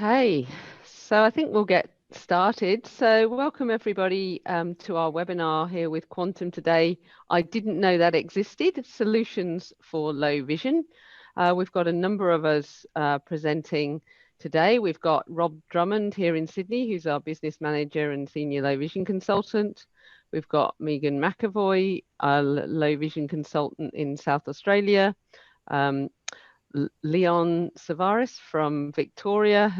Okay, so I think we'll get started. So welcome everybody to our webinar here with Quantum today. I didn't know that existed, Solutions for Low Vision. We've got a number of us presenting today. We've got Rob Drummond here in Sydney, who's our business manager and senior low vision consultant. We've got Megan McAvoy, a low vision consultant in South Australia. Leon Savaris from Victoria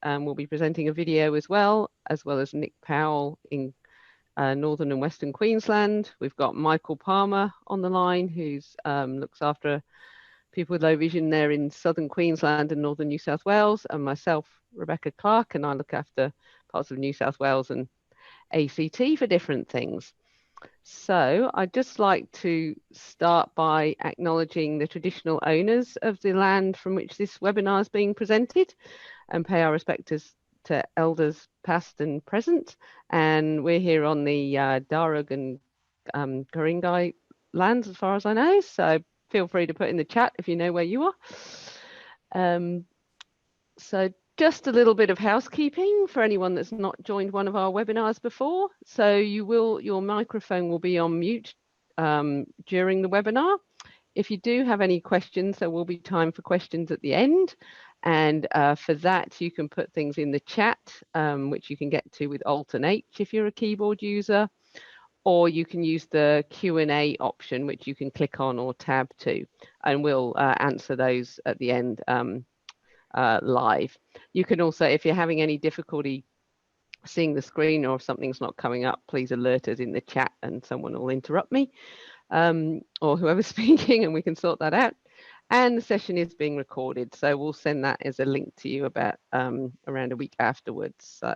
will be presenting a video as well as Nick Powell in Northern and Western Queensland. We've got Michael Palmer on the line, who looks after people with low vision there in Southern Queensland and Northern New South Wales, and myself, Rebecca Clark, and I look after parts of New South Wales and ACT for different things. So I'd just like to start by acknowledging the traditional owners of the land from which this webinar is being presented and pay our respects to elders past and present. And we're here on the Darug and Ku-ring-gai lands as far as I know. So feel free to put in the chat if you know where you are. So just a little bit of housekeeping for anyone that's not joined one of our webinars before. So your microphone will be on mute during the webinar. If you do have any questions, there will be time for questions at the end. And for that, you can put things in the chat, which you can get to with Alt and H if you're a keyboard user, or you can use the Q&A option, which you can click on or tab to, and we'll answer those at the end live. You can also, if you're having any difficulty seeing the screen or if something's not coming up, please alert us in the chat and someone will interrupt me or whoever's speaking, and we can sort that out. And the session is being recorded, so we'll send that as a link to you about around a week afterwards, so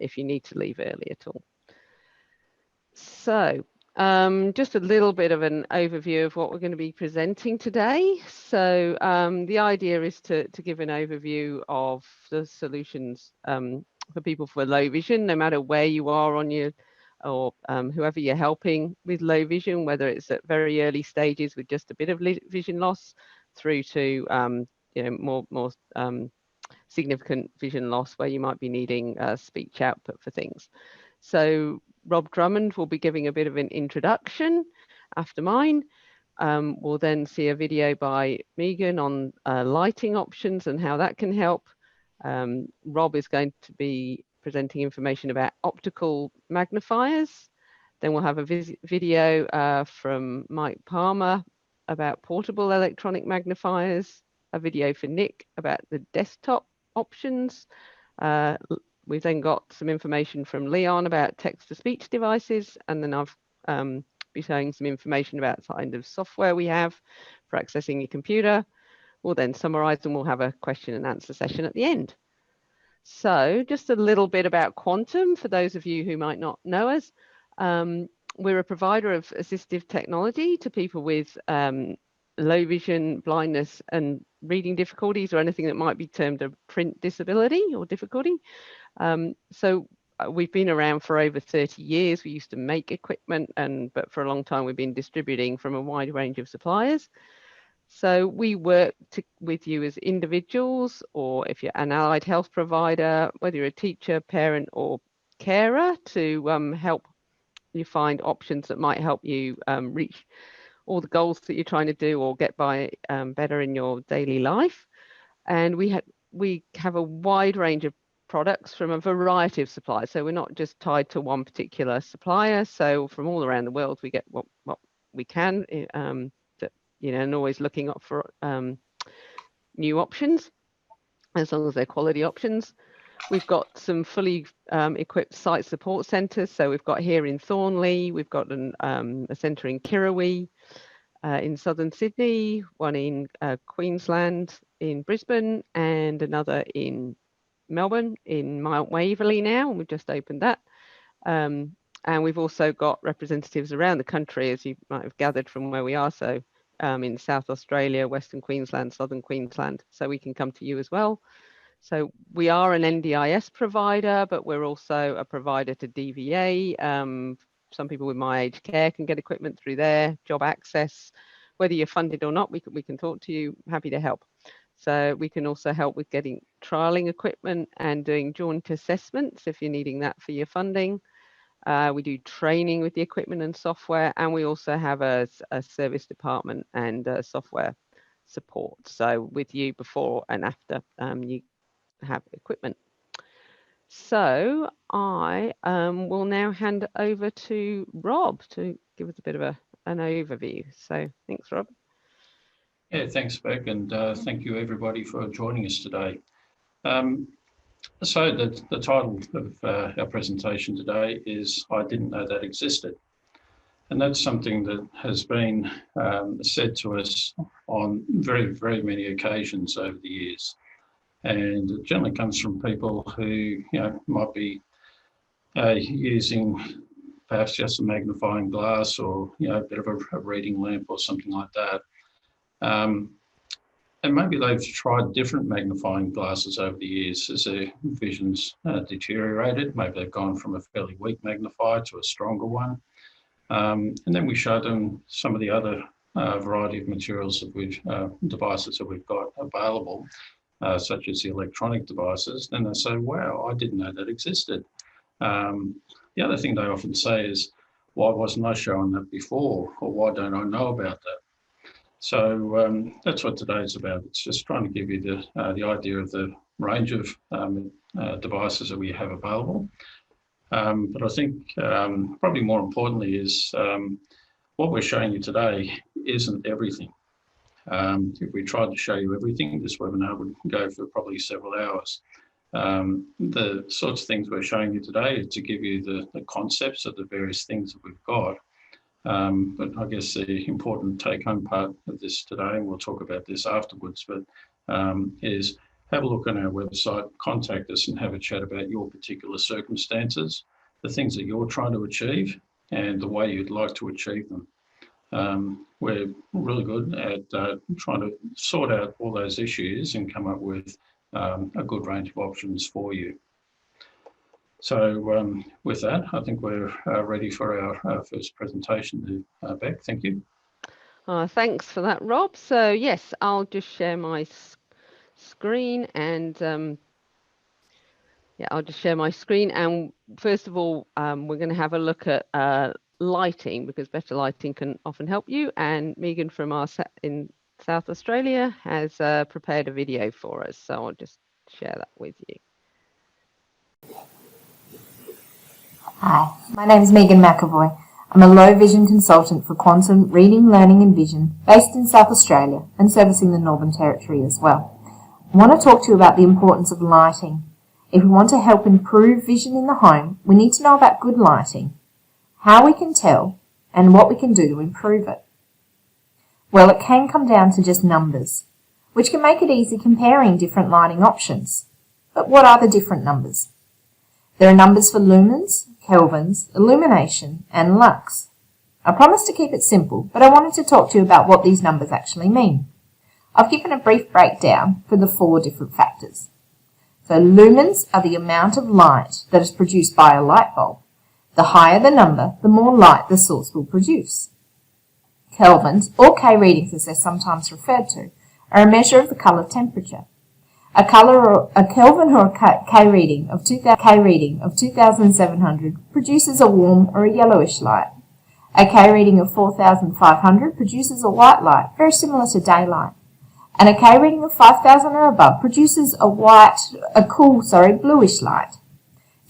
if you need to leave early at all. So just a little bit of an overview of what we're going to be presenting today. So the idea is to give an overview of the solutions for people for low vision, no matter where you are on your, or whoever you're helping with low vision, whether it's at very early stages with just a bit of vision loss through to more significant vision loss where you might be needing speech output for things. So Rob Drummond will be giving a bit of an introduction after mine. We'll then see a video by Megan on lighting options and how that can help. Rob is going to be presenting information about optical magnifiers. Then we'll have a video from Mike Palmer about portable electronic magnifiers, a video for Nick about the desktop options. We've then got some information from Leon about text-to-speech devices, and then I've be showing some information about the kind of software we have for accessing your computer. We'll then summarize and we'll have a question and answer session at the end. So just a little bit about Quantum for those of you who might not know us. We're a provider of assistive technology to people with low vision, blindness and reading difficulties, or anything that might be termed a print disability or difficulty. So we've been around for over 30 years. We used to make equipment, but for a long time we've been distributing from a wide range of suppliers. So we work with you as individuals, or if you're an allied health provider, whether you're a teacher, parent or carer, to help you find options that might help you reach all the goals that you're trying to do or get by better in your daily life. And we have a wide range of products from a variety of suppliers. So we're not just tied to one particular supplier. So from all around the world, we get what we can, and always looking up for new options, as long as they're quality options. We've got some fully equipped site support centres. So we've got here in Thornley, we've got a centre in Kirrawee, in southern Sydney, one in Queensland, in Brisbane, and another in Melbourne, in Mount Waverley now, and we've just opened that. And we've also got representatives around the country, as you might have gathered from where we are. So in South Australia, Western Queensland, Southern Queensland, so we can come to you as well. So we are an NDIS provider, but we're also a provider to DVA. Some people with My Aged Care can get equipment through there, job access. Whether you're funded or not, we can talk to you, happy to help. So we can also help with getting trialing equipment and doing joint assessments if you're needing that for your funding. We do training with the equipment and software, and we also have a service department and software support. So with you before and after you have equipment. So I will now hand over to Rob to give us a bit of an overview. So thanks, Rob. Yeah, thanks, Beck, and thank you everybody for joining us today. So the title of our presentation today is I Didn't Know That Existed. And that's something that has been said to us on very, very many occasions over the years. And it generally comes from people who, might be using perhaps just a magnifying glass or, a bit of a reading lamp or something like that. And maybe they've tried different magnifying glasses over the years as their vision's deteriorated. Maybe they've gone from a fairly weak magnifier to a stronger one. And then we show them some of the other variety of materials that devices that we've got available, such as the electronic devices. Then they say, wow, I didn't know that existed. The other thing they often say is, why wasn't I shown that before? Or why don't I know about that? So that's what today's about. It's just trying to give you the idea of the range of devices that we have available. But I think probably more importantly is what we're showing you today isn't everything. If we tried to show you everything, this webinar would go for probably several hours. The sorts of things we're showing you today is to give you the concepts of the various things that we've got. But I guess the important take-home part of this today, and we'll talk about this afterwards, but is have a look on our website, contact us and have a chat about your particular circumstances, the things that you're trying to achieve and the way you'd like to achieve them. We're really good at trying to sort out all those issues and come up with a good range of options for you. So with that, I think we're ready for our first presentation. Beck, thank you. Thanks for that, Rob. So yes, I'll just share my screen and I'll just share my screen. And first of all, we're going to have a look at lighting, because better lighting can often help you. And Megan from in South Australia has prepared a video for us. So I'll just share that with you. Hi, my name is Megan McAvoy. I'm a low vision consultant for quantum reading, learning and vision based in South Australia and servicing the Northern Territory as well. I want to talk to you about the importance of lighting. If we want to help improve vision in the home, we need to know about good lighting, how we can tell, and what we can do to improve it. Well, it can come down to just numbers, which can make it easy comparing different lighting options. But what are the different numbers? There are numbers for lumens, kelvins, illumination, and lux. I promised to keep it simple, but I wanted to talk to you about what these numbers actually mean. I've given a brief breakdown for the 4 different factors. So lumens are the amount of light that is produced by a light bulb. The higher the number, the more light the source will produce. Kelvins, or K readings as they're sometimes referred to, are a measure of the colour temperature. A Kelvin or a K reading of 2,700 produces a warm or a yellowish light. A K reading of 4,500 produces a white light, very similar to daylight. And a K reading of 5,000 or above produces a cool bluish light.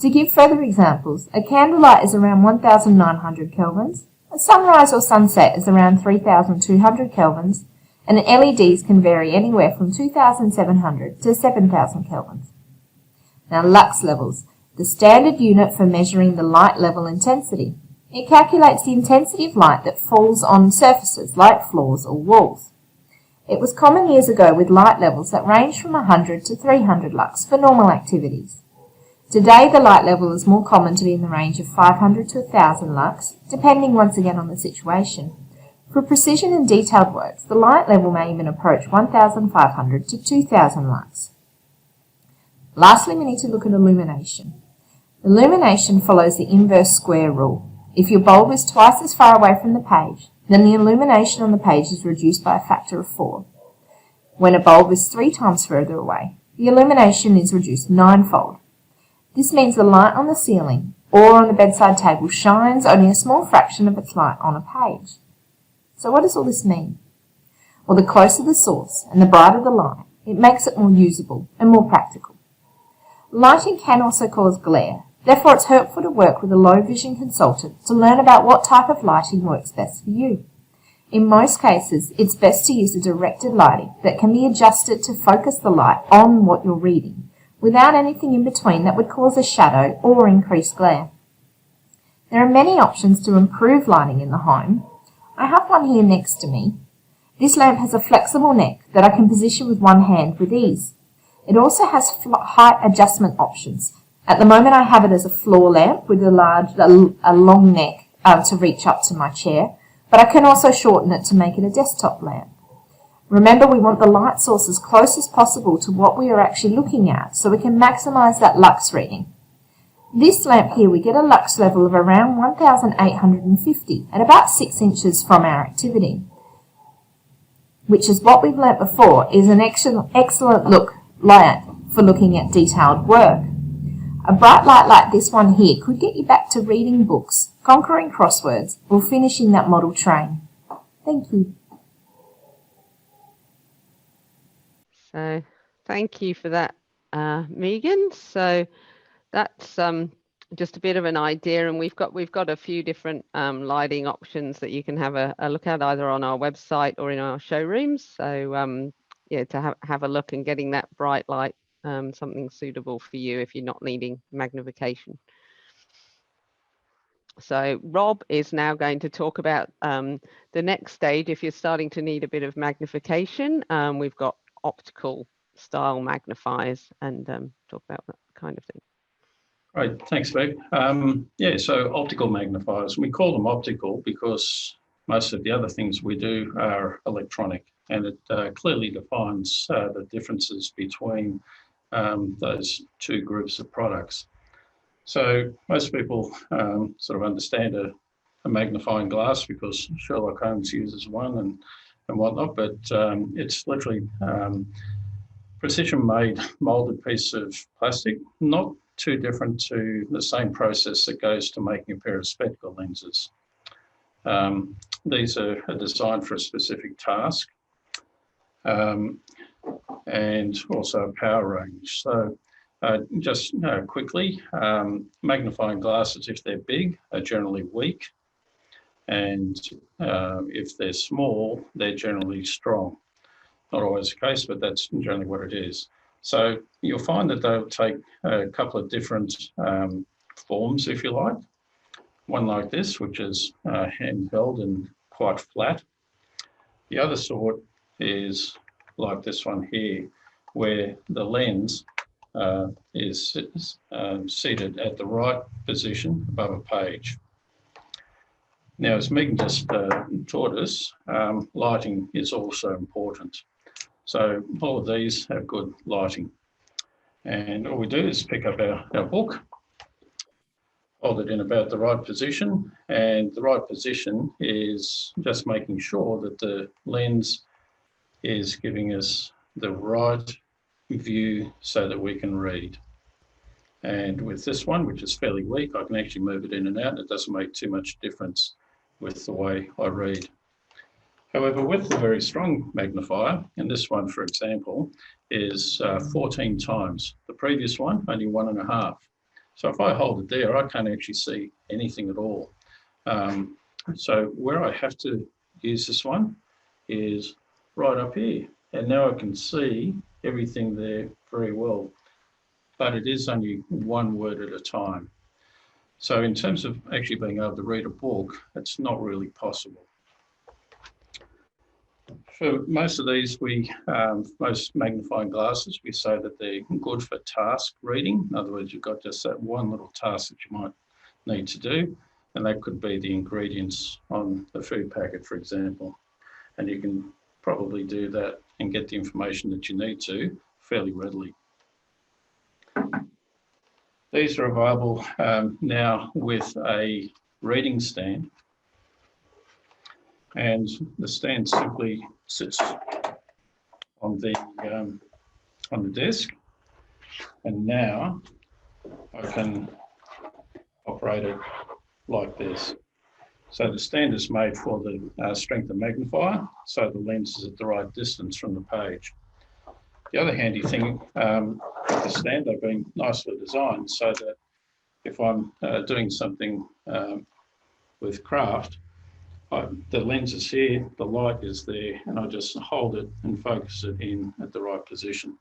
To give further examples, a candlelight is around 1,900 kelvins, a sunrise or sunset is around 3,200 kelvins, and LEDs can vary anywhere from 2,700 to 7,000 kelvins. Now, lux levels, the standard unit for measuring the light level intensity. It calculates the intensity of light that falls on surfaces like floors or walls. It was common years ago with light levels that ranged from 100 to 300 lux for normal activities. Today, the light level is more common to be in the range of 500 to 1,000 lux, depending once again on the situation. For precision and detailed works, the light level may even approach 1,500 to 2,000 lux. Lastly, we need to look at illumination. Illumination follows the inverse square rule. If your bulb is twice as far away from the page, then the illumination on the page is reduced by a factor of 4. When a bulb is 3 times further away, the illumination is reduced 9-fold. This means the light on the ceiling or on the bedside table shines only a small fraction of its light on a page. So what does all this mean? Well, the closer the source and the brighter the light, it makes it more usable and more practical. Lighting can also cause glare. Therefore, it's helpful to work with a low vision consultant to learn about what type of lighting works best for you. In most cases, it's best to use a directed lighting that can be adjusted to focus the light on what you're reading, without anything in between that would cause a shadow or increase glare. There are many options to improve lighting in the home. I have one here next to me. This lamp has a flexible neck that I can position with one hand with ease. It also has height adjustment options. At the moment I have it as a floor lamp with a long neck to reach up to my chair, but I can also shorten it to make it a desktop lamp. Remember, we want the light source as close as possible to what we are actually looking at so we can maximize that lux reading. This lamp here, we get a lux level of around 1850 at about 6 inches from our activity, which is what we've learnt before is an excellent light for looking at detailed work. A bright light like this one here could get you back to reading books, conquering crosswords, or finishing that model train. Thank you. So thank you for that, Megan. So that's just a bit of an idea, and we've got a few different lighting options that you can have a look at either on our website or in our showrooms. So yeah, to have a look and getting that bright light, something suitable for you if you're not needing magnification. So Rob is now going to talk about the next stage. If you're starting to need a bit of magnification, we've got optical style magnifiers and talk about that kind of thing. Great, thanks, Meg. Yeah, so optical magnifiers, we call them optical because most of the other things we do are electronic, and it clearly defines the differences between those two groups of products. So most people sort of understand a magnifying glass because Sherlock Holmes uses one and whatnot, but it's literally precision-made molded piece of plastic, not too different to the same process that goes to making a pair of spectacle lenses. These are designed for a specific task and also a power range. So just quickly, magnifying glasses, if they're big, are generally weak, and if they're small, they're generally strong. Not always the case, but that's generally what it is. So you'll find that they'll take a couple of different forms, if you like. One like this, which is handheld and quite flat. The other sort is like this one here, where the lens is seated at the right position above a page. Now, as Megan just taught us, lighting is also important. So all of these have good lighting. And all we do is pick up our book, hold it in about the right position, and the right position is just making sure that the lens is giving us the right view so that we can read. And with this one, which is fairly weak, I can actually move it in and out. It doesn't make too much difference with the way I read. However, with the very strong magnifier, and this one, for example, is 14 times. The previous one, only 1.5. So if I hold it there, I can't actually see anything at all. So where I have to use this one is right up here. And now I can see everything there very well. But it is only one word at a time. So in terms of actually being able to read a book, it's not really possible. For most of these, most magnifying glasses, we say that they're good for task reading. In other words, you've got just that one little task that you might need to do, and that could be the ingredients on the food packet, for example. And you can probably do that and get the information that you need to fairly readily. These are available now with a reading stand. And the stand simply sits on the desk, and now I can operate it like this. So the stand is made for the strength of magnifier, so the lens is at the right distance from the page. The other handy thing with the stand, they've been nicely designed so that if I'm doing something with craft, the lens is here, the light is there, and I just hold it and focus it in at the right position.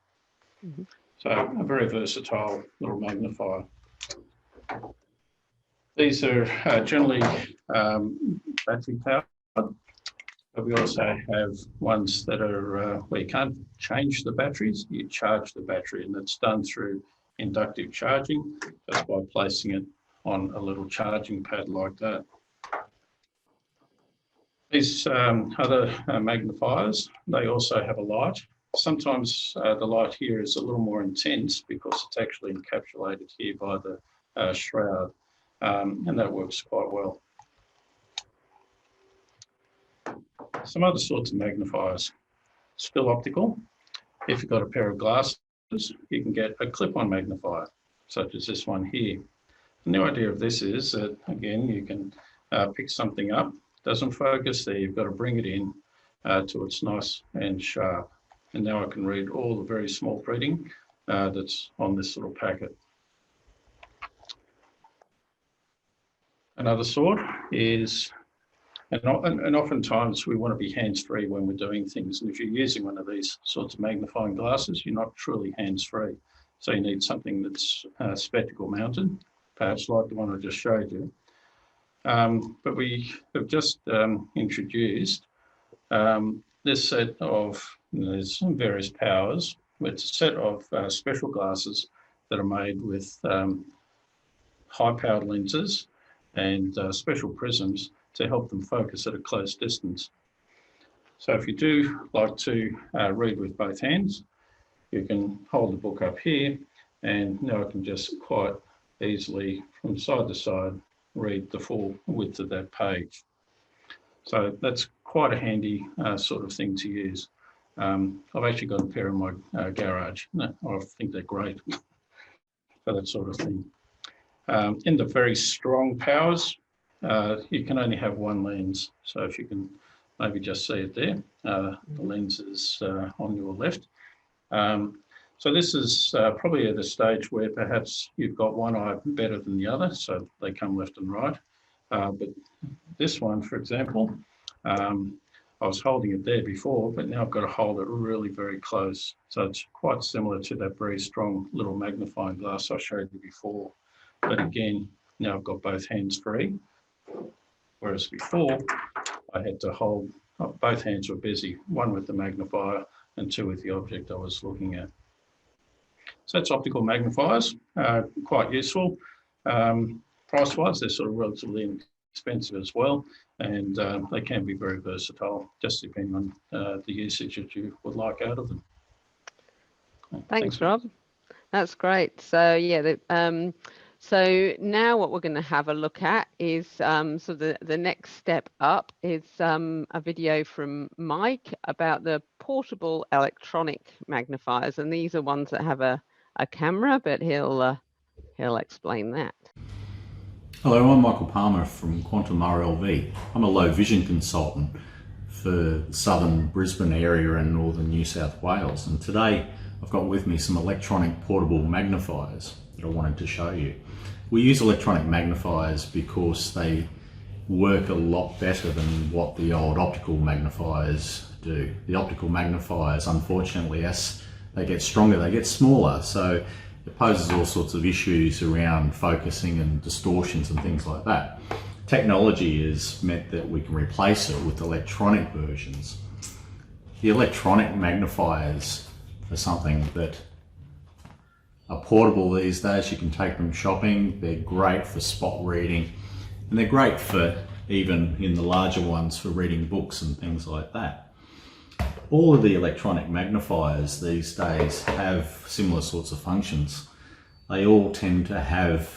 Mm-hmm. So a very versatile little magnifier. These are generally battery powered, but we also have ones that are where you can't change the batteries, you charge the battery, and that's done through inductive charging, just by placing it on a little charging pad like that. These other magnifiers, they also have a light. Sometimes the light here is a little more intense because it's actually encapsulated here by the shroud, and that works quite well. Some other sorts of magnifiers. Still optical. If you've got a pair of glasses, you can get a clip-on magnifier, such as this one here. And the idea of this is that, again, you can pick something up, doesn't focus there, you've got to bring it in till it's nice and sharp. And now I can read all the very small printing that's on this little packet. Another sort is, and oftentimes we want to be hands-free when we're doing things. And if you're using one of these sorts of magnifying glasses, you're not truly hands-free. So you need something that's spectacle mounted, perhaps like the one I just showed you. But we have just introduced this set of, there's some various powers. It's a set of special glasses that are made with high-powered lenses and special prisms to help them focus at a close distance. So if you do like to read with both hands, you can hold the book up here, and now I can just quite easily, from side to side, read the full width of that page. So that's quite a handy sort of thing to use. I've actually got a pair in my garage. I think they're great for that sort of thing. In the very strong powers, you can only have one lens. So if you can maybe just see it there, the lens is on your left. So this is probably at a stage where perhaps you've got one eye better than the other, so they come left and right. But this one, for example, I was holding it there before, but now I've got to hold it really very close. So it's quite similar to that very strong little magnifying glass I showed you before. But again, now I've got both hands free, whereas before I had to hold, both hands were busy, one with the magnifier and two with the object I was looking at. So that's optical magnifiers, quite useful. Price-wise, they're sort of relatively inexpensive as well, and they can be very versatile, just depending on the usage that you would like out of them. Thanks, Rob. That's great. So yeah, so now what we're going to have a look at is so the next step up is a video from Mike about the portable electronic magnifiers, and these are ones that have a camera, but he'll explain that. Hello, I'm Michael Palmer from Quantum RLV. I'm a low vision consultant for the southern Brisbane area and northern New South Wales, and today I've got with me some electronic portable magnifiers that I wanted to show you. We use electronic magnifiers because they work a lot better than what the old optical magnifiers do. The optical magnifiers, unfortunately, as they get stronger, they get smaller, so it poses all sorts of issues around focusing and distortions and things like that. Technology has meant that we can replace it with electronic versions. The electronic magnifiers are something that are portable these days. You can take them shopping. They're great for spot reading, and they're great for, even in the larger ones, for reading books and things like that. All of the electronic magnifiers these days have similar sorts of functions. They all tend to have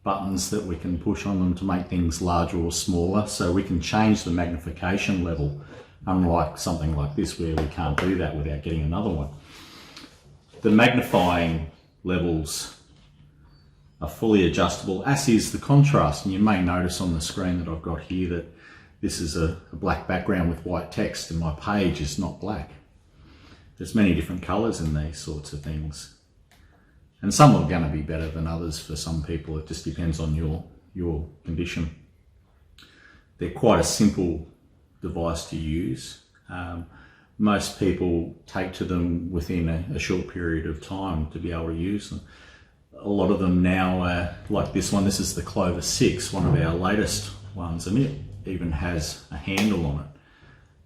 buttons that we can push on them to make things larger or smaller, so we can change the magnification level unlike something like this where we can't do that without getting another one. The magnifying levels are fully adjustable, as is the contrast, and you may notice on the screen that I've got here that this is a black background with white text and my page is not black. There's many different colours in these sorts of things, and some are going to be better than others for some people. It just depends on your condition. They're quite a simple device to use. Most people take to them within a short period of time to be able to use them. A lot of them now, like this one, this is the Clover 6, one of our latest ones, and it even has a handle on it.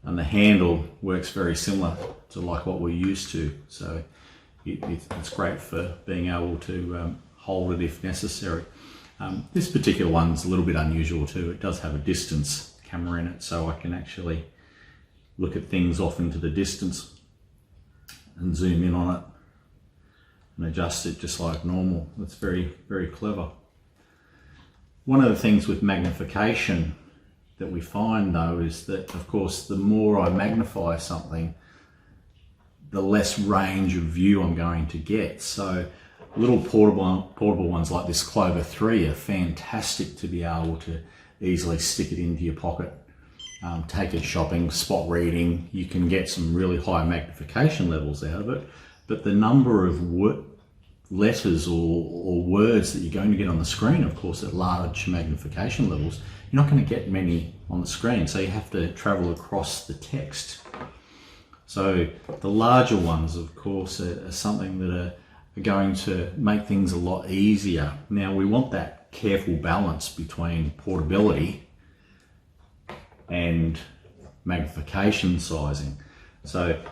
And the handle works very similar to like what we're used to. So it's great for being able to hold it if necessary. This particular one's a little bit unusual too. It does have a distance camera in it, so I can actually look at things off into the distance and zoom in on it and adjust it just like normal. That's very, very clever. One of the things with magnification that we find though is that, of course, the more I magnify something, the less range of view I'm going to get. So little portable ones like this Clover 3 are fantastic to be able to easily stick it into your pocket, take it shopping, spot reading. You can get some really high magnification levels out of it, but the number of letters or words that you're going to get on the screen, of course, at large magnification levels, you're not going to get many on the screen, so you have to travel across the text. So the larger ones, of course, are something that are going to make things a lot easier. Now, we want that careful balance between portability and magnification sizing. So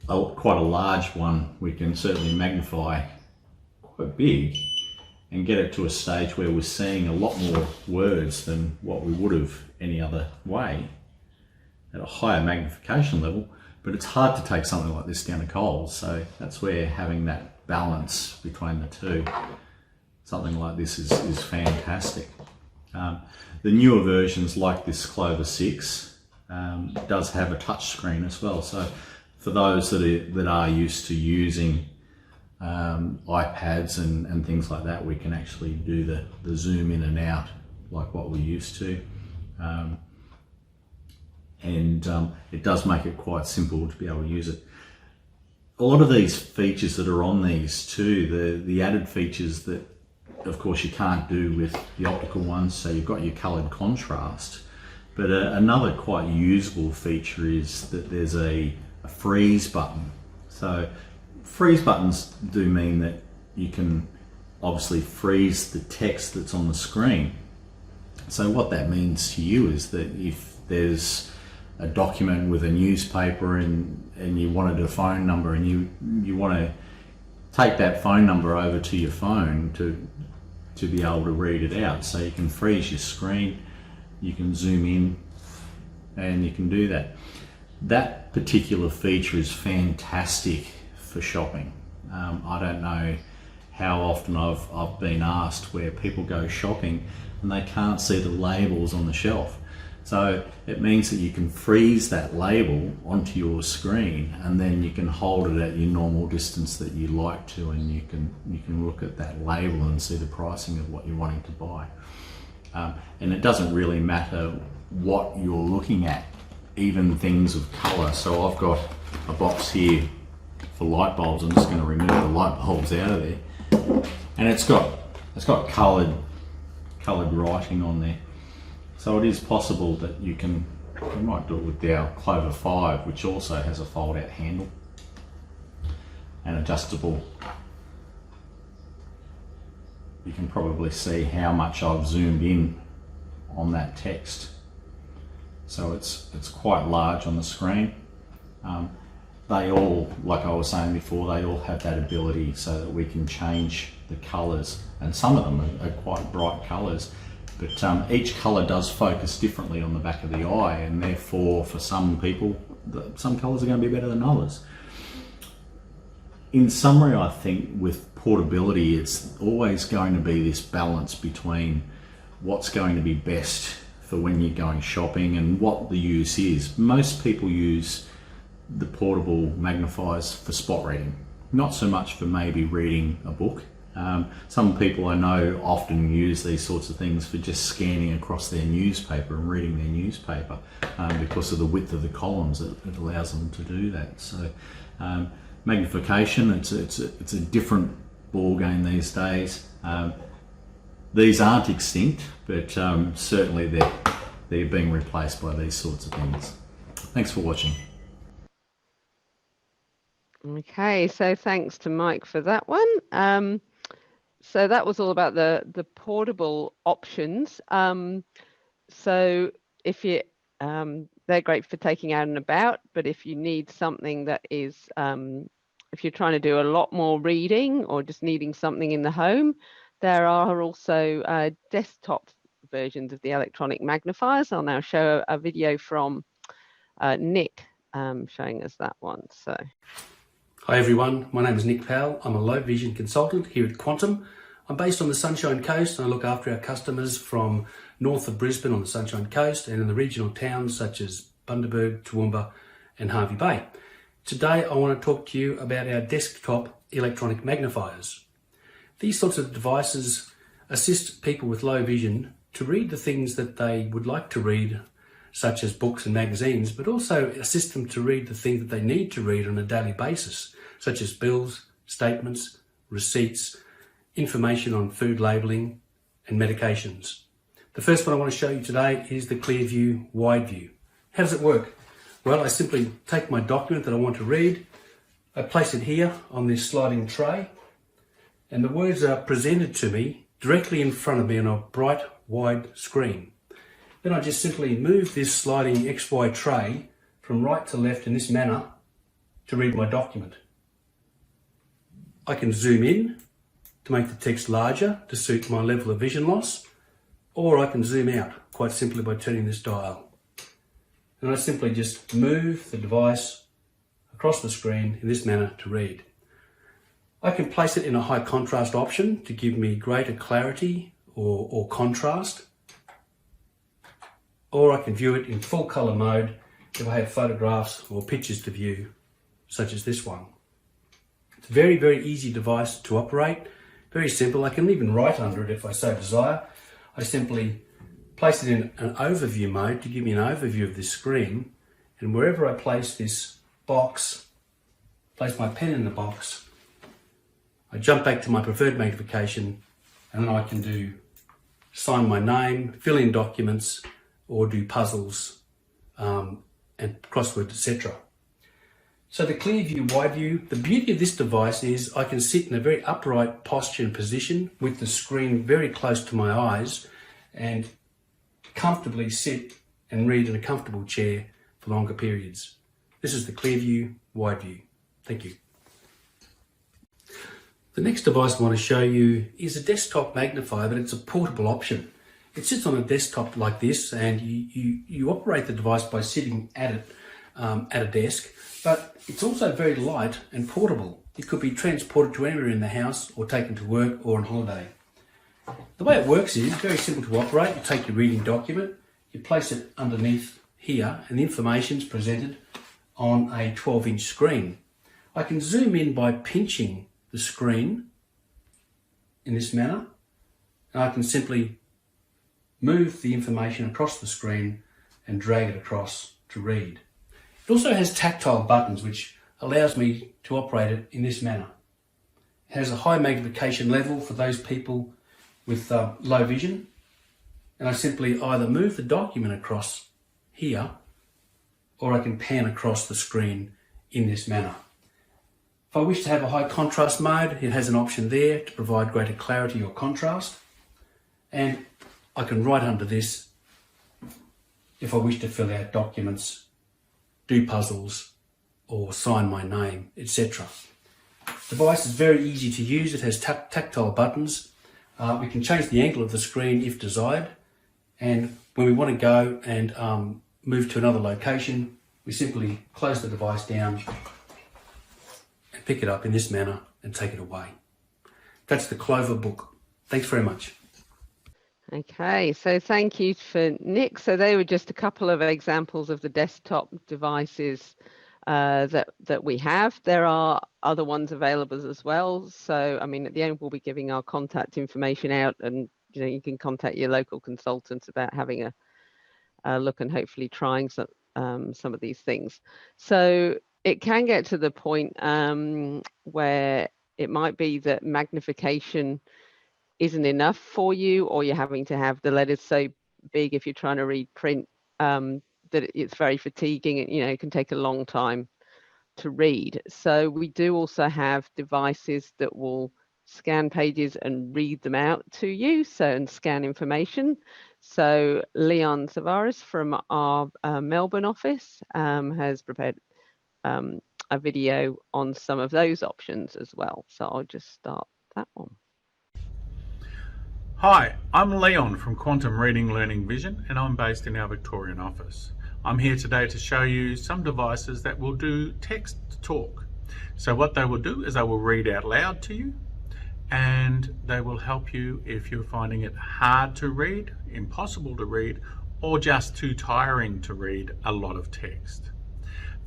quite a large one we can certainly magnify quite big and get it to a stage where we're seeing a lot more words than what we would have any other way at a higher magnification level. But it's hard to take something like this down to Coles, so that's where having that balance between the two, something like this is fantastic. The newer versions like this Clover 6 does have a touch screen as well, so for those that are used to using iPads and things like that, we can actually do the zoom in and out like what we used to. It does make it quite simple to be able to use it. A lot of these features that are on these too, the added features that of course you can't do with the optical ones, so you've got your coloured contrast, but another quite usable feature is that there's a freeze button. So freeze buttons do mean that you can obviously freeze the text that's on the screen. So what that means to you is that if there's a document with a newspaper and you wanted a phone number and you want to take that phone number over to your phone to be able to read it out, so you can freeze your screen, you can zoom in, and you can do that. That particular feature is fantastic for shopping. I don't know how often I've been asked where people go shopping and they can't see the labels on the shelf. So it means that you can freeze that label onto your screen, and then you can hold it at your normal distance that you like to, and you can look at that label and see the pricing of what you're wanting to buy. And it doesn't really matter what you're looking at, even things of colour. So I've got a box here for light bulbs. I'm just going to remove the light bulbs out of there, and it's got coloured writing on there. So it is possible that you might do it with our Clover 5, which also has a fold-out handle and adjustable. You can probably see how much I've zoomed in on that text. So it's quite large on the screen. They all, like I was saying before, they all have that ability so that we can change the colours, and some of them are quite bright colours. But each colour does focus differently on the back of the eye, and therefore for some people, some colours are going to be better than others. In summary, I think with portability, it's always going to be this balance between what's going to be best for for when you're going shopping and what the use is. Most people use the portable magnifiers for spot reading, not so much for maybe reading a book. Some people I know often use these sorts of things for just scanning across their newspaper and reading their newspaper because of the width of the columns. It allows them to do that. So magnification, it's a different ball game these days. These aren't extinct, but certainly they're being replaced by these sorts of things. Thanks for watching. Okay, so thanks to Mike for that one. So that was all about the portable options. So if you, they're great for taking out and about, but if you need something that is, if you're trying to do a lot more reading or just needing something in the home, there are also desktop versions of the electronic magnifiers. I'll now show a video from Nick showing us that one. So. Hi everyone, my name is Nick Powell. I'm a low vision consultant here at Quantum. I'm based on the Sunshine Coast and I look after our customers from north of Brisbane on the Sunshine Coast and in the regional towns such as Bundaberg, Toowoomba and Hervey Bay. Today I want to talk to you about our desktop electronic magnifiers. These sorts of devices assist people with low vision to read the things that they would like to read, such as books and magazines, but also assist them to read the things that they need to read on a daily basis, such as bills, statements, receipts, information on food labelling and medications. The first one I want to show you today is the Clearview Wide View. How does it work? Well, I simply take my document that I want to read, I place it here on this sliding tray, and the words are presented to me directly in front of me on a bright, wide screen. Then I just simply move this sliding XY tray from right to left in this manner to read my document. I can zoom in to make the text larger to suit my level of vision loss, or I can zoom out quite simply by turning this dial. And I simply just move the device across the screen in this manner to read. I can place it in a high contrast option to give me greater clarity or contrast, or I can view it in full colour mode if I have photographs or pictures to view, such as this one. It's a very, very easy device to operate, very simple. I can even write under it if I so desire. I simply place it in an overview mode to give me an overview of this screen, and wherever I place this box, place my pen in the box, I jump back to my preferred magnification, and then I can do sign my name, fill in documents, or do puzzles and crosswords, etc. So the Clearview Wide View, the beauty of this device is I can sit in a very upright posture and position with the screen very close to my eyes and comfortably sit and read in a comfortable chair for longer periods. This is the Clearview Wide View. Thank you. The next device I want to show you is a desktop magnifier, but it's a portable option. It sits on a desktop like this, and you operate the device by sitting at it at a desk, but it's also very light and portable. It could be transported to anywhere in the house or taken to work or on holiday. The way it works is very simple to operate. You take your reading document, you place it underneath here, and the information is presented on a 12-inch screen. I can zoom in by pinching the screen in this manner, and I can simply move the information across the screen and drag it across to read. It also has tactile buttons which allows me to operate it in this manner. It has a high magnification level for those people with low vision, and I simply either move the document across here or I can pan across the screen in this manner. If I wish to have a high contrast mode, it has an option there to provide greater clarity or contrast, and I can write under this if I wish to fill out documents, do puzzles, or sign my name, etc. The device is very easy to use. It has tactile buttons. We can change the angle of the screen if desired, and when we want to go and move to another location, we simply close the device down and pick it up in this manner and take it away. That's the Clover book. Thanks very much. Okay, so thank you for Nick. So they were just a couple of examples of the desktop devices that we have. There are other ones available as well. So, I mean, at the end, we'll be giving our contact information out, and you can contact your local consultants about having a look and hopefully trying some of these things. So it can get to the point where it might be that magnification isn't enough for you, or you're having to have the letters so big if you're trying to read print that it's very fatiguing, and it can take a long time to read. So we do also have devices that will scan pages and read them out to you, and scan information. So Leon Tavares from our Melbourne office has prepared a video on some of those options as well. So I'll just start that one. Hi, I'm Leon from Quantum Reading Learning Vision, and I'm based in our Victorian office. I'm here today to show you some devices that will do text to talk. So what they will do is they will read out loud to you, and they will help you if you're finding it hard to read, impossible to read, or just too tiring to read a lot of text.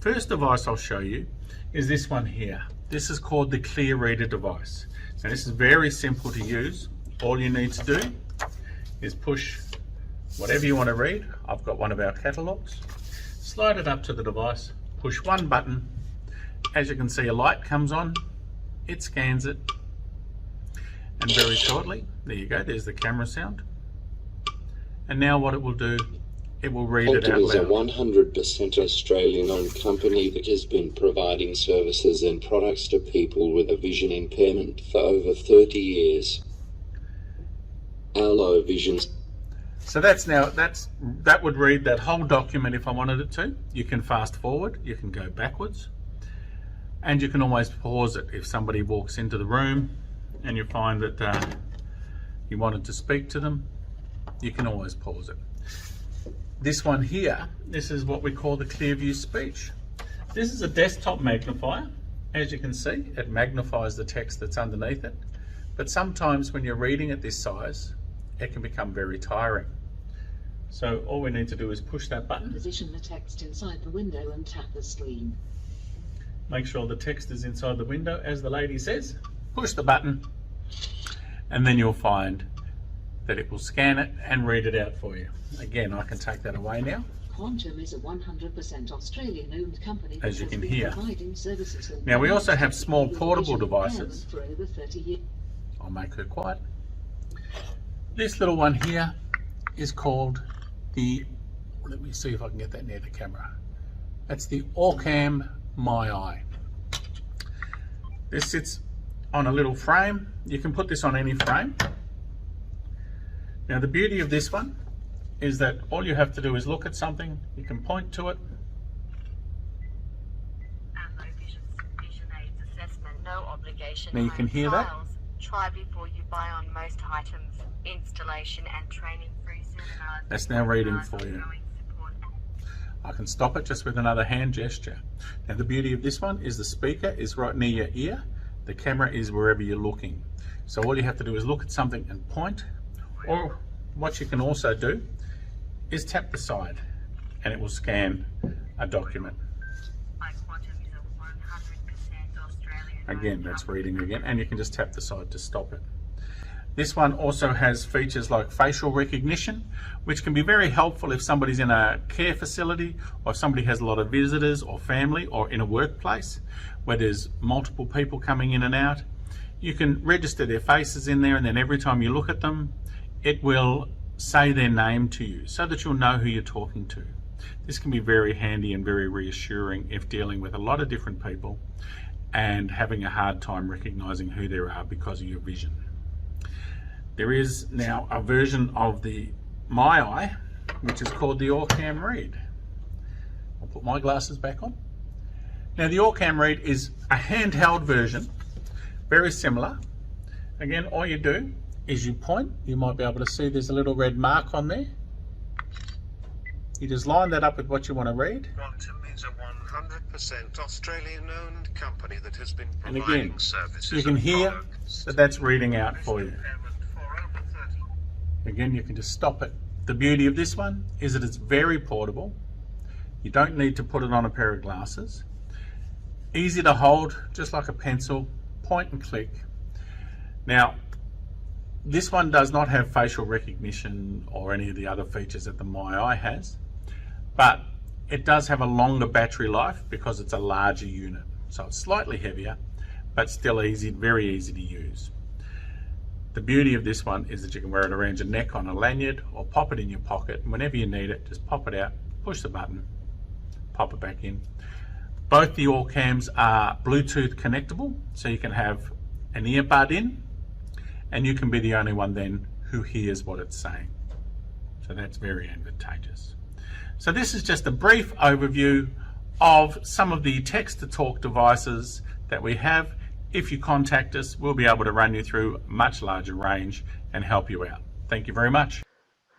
First device I'll show you is this one here. This is called the Clear Reader device. Now this is very simple to use. All you need to do is push whatever you want to read. I've got one of our catalogues. Slide it up to the device, push one button. As you can see, a light comes on, it scans it, and very shortly, there you go, there's the camera sound. And now what it will do, it will read it out loud. Optical is a 100% Australian-owned company that has been providing services and products to people with a vision impairment for over 30 years. Our low visions. So that would read that whole document if I wanted it to. You can fast forward, you can go backwards, and you can always pause it if somebody walks into the room and you find that you wanted to speak to them. You can always pause it. This one here, this is what we call the Clearview Speech. This is a desktop magnifier. As you can see, it magnifies the text that's underneath it. But sometimes when you're reading at this size, it can become very tiring. So all we need to do is push that button. Position the text inside the window and tap the screen. Make sure the text is inside the window, as the lady says. Push the button, and then you'll find that it will scan it and read it out for you. Again, I can take that away now. Quantum is a 100% Australian-owned company, as you can hear. Providing services. Now we also have small portable devices. For over 30 years. I'll make her quiet. This little one here is called the, let me see if I can get that near the camera. That's the Orcam My Eye. This sits on a little frame. You can put this on any frame. Now the beauty of this one is that all you have to do is look at something, you can point to it. Low vision aids assessment, no obligation. Now you can hear that. Try before you buy on most items. Installation and training free seminars. That's now reading for you. I can stop it just with another hand gesture. Now the beauty of this one is the speaker is right near your ear. The camera is wherever you're looking. So all you have to do is look at something and point. Or what you can also do is tap the side and it will scan a document. Again, that's reading again, and you can just tap the side to stop it. This one also has features like facial recognition, which can be very helpful if somebody's in a care facility, or if somebody has a lot of visitors or family, or in a workplace where there's multiple people coming in and out. You can register their faces in there, and then every time you look at them, it will say their name to you so that you'll know who you're talking to. This can be very handy and very reassuring if dealing with a lot of different people and having a hard time recognizing who they are because of your vision. There is now a version of the My Eye, which is called the Orcam Read. I'll put my glasses back on. Now the Orcam Read is a handheld version, very similar. Again, all you do is you point. You might be able to see there's a little red mark on there. You just line that up with what you want to read. Quantum is a 100% Australian-owned company that has been And providing again, services. you can hear that that's reading out for you. Again, you can just stop it. The beauty of this one is that it's very portable. You don't need to put it on a pair of glasses. Easy to hold, just like a pencil, point and click. Now, this one does not have facial recognition or any of the other features that the My Eye has, but it does have a longer battery life because it's a larger unit. So it's slightly heavier, but still easy, very easy to use. The beauty of this one is that you can wear it around your neck on a lanyard or pop it in your pocket, and whenever you need it, just pop it out, push the button, pop it back in. Both the Orcams are Bluetooth connectable, so you can have an earbud in, and you can be the only one then who hears what it's saying. So that's very advantageous. So this is just a brief overview of some of the text-to-talk devices that we have. If you contact us, we'll be able to run you through a much larger range and help you out. Thank you very much.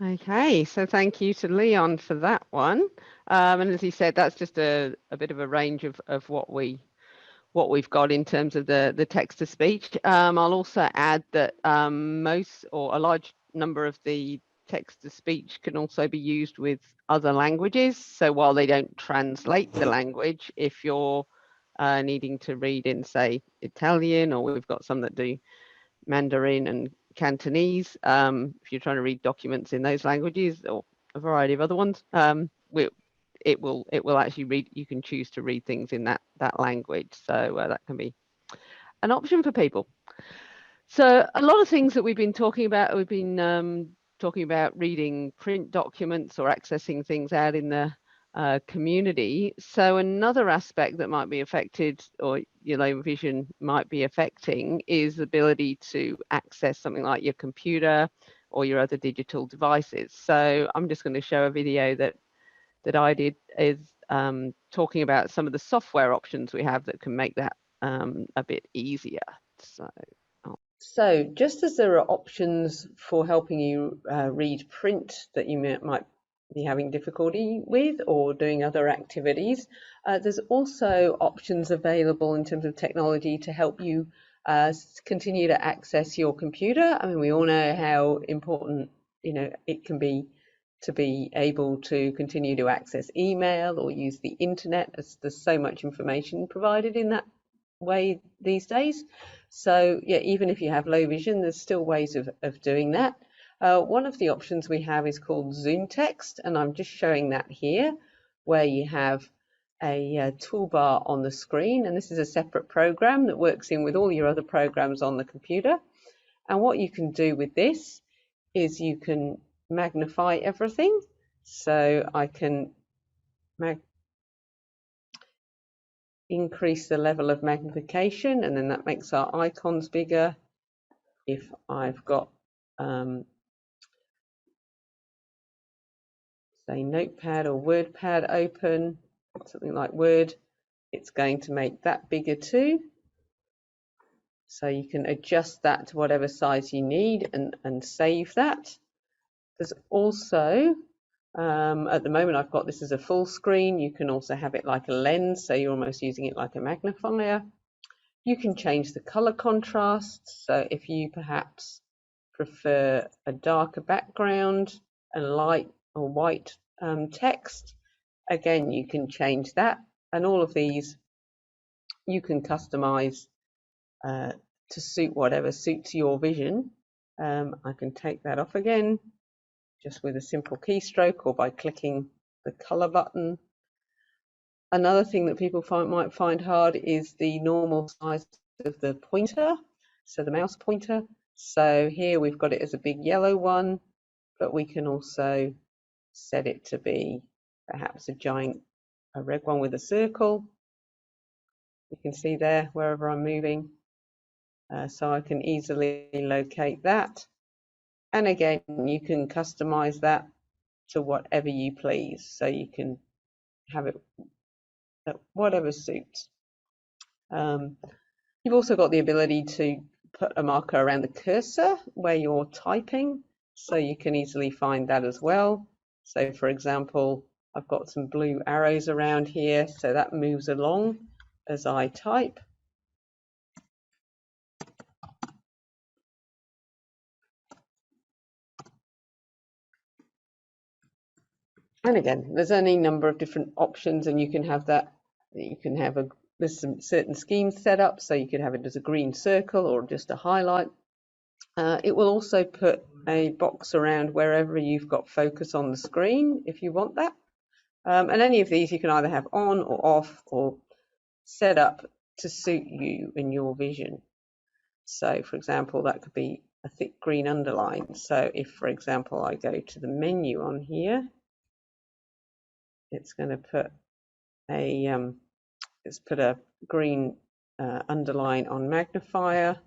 Okay, so thank you to Leon for that one. And as he said, that's just a bit of a range of what we've got in terms of the text to speech. I'll also add that most or a large number of the text to speech can also be used with other languages. So while they don't translate the language, if you're needing to read in, say, Italian, or we've got some that do Mandarin and Cantonese, if you're trying to read documents in those languages or a variety of other ones, it will actually read. You can choose to read things in that language, so that can be an option for people. So a lot of things that we've been talking about, talking about reading print documents or accessing things out in the community. So another aspect that might be affected, or your low vision might be affecting, is the ability to access something like your computer or your other digital devices. So I'm just going to show a video that I did, is talking about some of the software options we have that can make that a bit easier. So just as there are options for helping you read print that you might be having difficulty with or doing other activities, there's also options available in terms of technology to help you continue to access your computer. I mean, we all know how important, it can be to be able to continue to access email or use the internet, as there's so much information provided in that way these days. So yeah, even if you have low vision, there's still ways of doing that. One of the options we have is called ZoomText, and I'm just showing that here, where you have a toolbar on the screen, and this is a separate program that works in with all your other programs on the computer. And what you can do with this is you can magnify everything. So I can increase the level of magnification, and then that makes our icons bigger. If I've got say Notepad or WordPad open, something like Word, it's going to make that bigger too. So you can adjust that to whatever size you need and save that. There's also, at the moment I've got this as a full screen. You can also have it like a lens, so you're almost using it like a magnifier. You can change the color contrast. So if you perhaps prefer a darker background and light or white text, again, you can change that. And all of these you can customize to suit whatever suits your vision. I can take that off again just with a simple keystroke or by clicking the color button. Another thing that people might find hard is the normal size of the pointer, so the mouse pointer. So here we've got it as a big yellow one, but we can also set it to be perhaps a red one with a circle. You can see there wherever I'm moving. So I can easily locate that. And again, you can customize that to whatever you please. So you can have it at whatever suits. You've also got the ability to put a marker around the cursor where you're typing, so you can easily find that as well. So for example, I've got some blue arrows around here, so that moves along as I type. And again, there's any number of different options, and you can have that. You can have there's some certain schemes set up, so you could have it as a green circle or just a highlight. It will also put a box around wherever you've got focus on the screen if you want that. And any of these you can either have on or off or set up to suit you and your vision. So, for example, that could be a thick green underline. So if, for example, I go to the menu on here, it's going to put a green underline on magnifier.